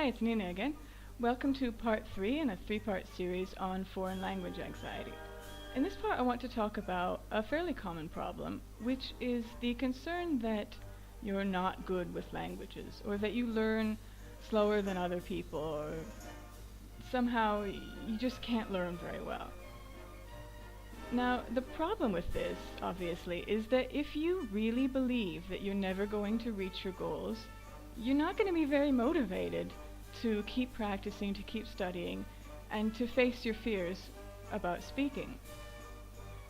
Hi, it's Nina again. Welcome to part 3 in a 3-part series on foreign language anxiety. In this part I want to talk about a fairly common problem, which is the concern that you're not good with languages, or that you learn slower than other people, or somehow you just can't learn very well. Now, the problem with this, obviously, is that if you really believe that you're never going to reach your goals, you're not going to be very motivated to keep practicing, to keep studying, and to face your fears about speaking.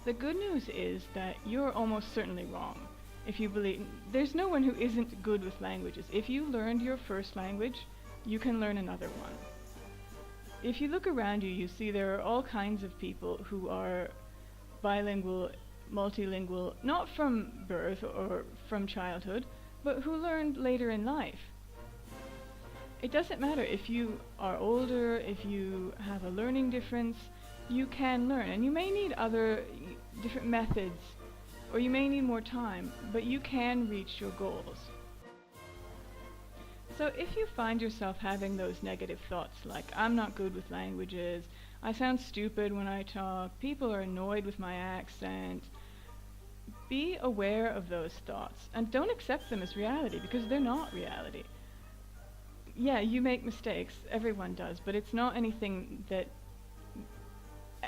The good news is that you're almost certainly wrong. If you believe, there's no one who isn't good with languages. If you learned your first language, you can learn another one. If you look around you, you see there are all kinds of people who are bilingual, multilingual, not from birth or from childhood, but who learned later in life. It doesn't matter if you are older, if you have a learning difference, you can learn. And you may need other different methods, or you may need more time, but you can reach your goals. So if you find yourself having those negative thoughts like, I'm not good with languages, I sound stupid when I talk, people are annoyed with my accent, be aware of those thoughts and don't accept them as reality, because they're not reality. Yeah, you make mistakes, everyone does, but it's not anything that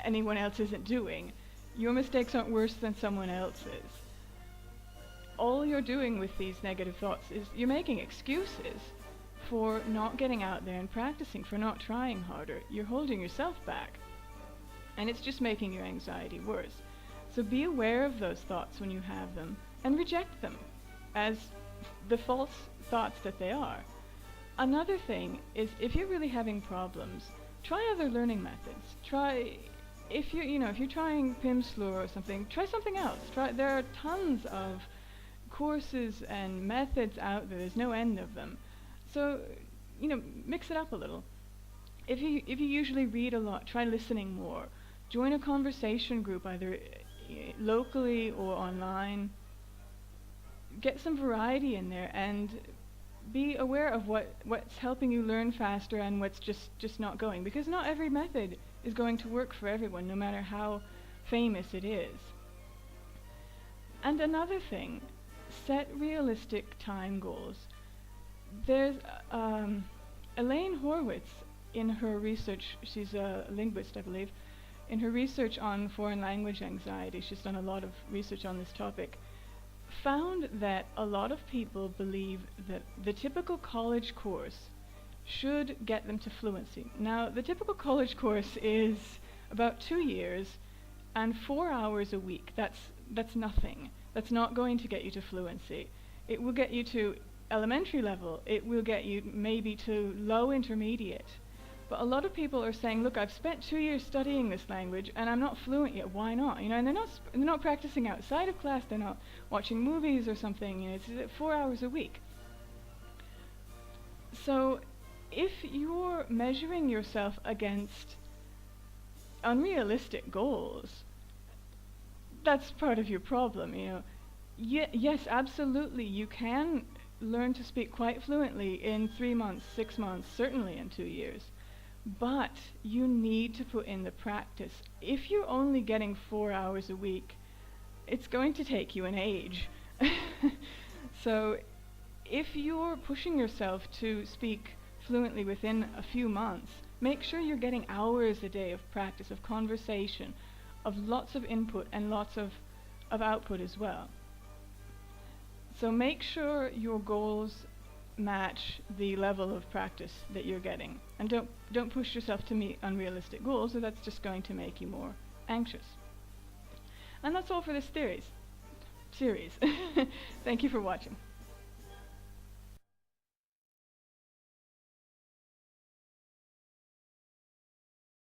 anyone else isn't doing. Your mistakes aren't worse than someone else's. All you're doing with these negative thoughts is you're making excuses for not getting out there and practicing, for not trying harder. You're holding yourself back, and it's just making your anxiety worse. So be aware of those thoughts when you have them, and reject them as the false thoughts that they are. Another thing is, if you're really having problems, try other learning methods. If you're trying Pimsleur or something, try something else. There are tons of courses and methods out there. There's no end of them. So, mix it up a little. If you usually read a lot, try listening more. Join a conversation group, either locally or online. Get some variety in there, and be aware of what's helping you learn faster and what's just not going, because not every method is going to work for everyone, no matter how famous it is. And another thing, set realistic time goals. There's Elaine Horwitz, in her research, she's a linguist, I believe, in her research on foreign language anxiety, she's done a lot of research on this topic, found that a lot of people believe that the typical college course should get them to fluency. Now, the typical college course is about 2 years and 4 hours a week. That's nothing. That's not going to get you to fluency. It will get you to elementary level. It will get you maybe to low intermediate. But a lot of people are saying, look, I've spent 2 years studying this language and I'm not fluent yet. Why not? And they're not practicing outside of class. They're not watching movies or something. It's 4 hours a week. So if you're measuring yourself against unrealistic goals, that's part of your problem. Yes, absolutely, you can learn to speak quite fluently in 3 months, 6 months, certainly in 2 years. But you need to put in the practice. If you're only getting 4 hours a week, it's going to take you an age. So if you're pushing yourself to speak fluently within a few months, make sure you're getting hours a day of practice, of conversation, of lots of input and lots of output as well. So make sure your goals match the level of practice that you're getting, and don't push yourself to meet unrealistic goals, or that's just going to make you more anxious. And that's all for this series. Thank you for watching.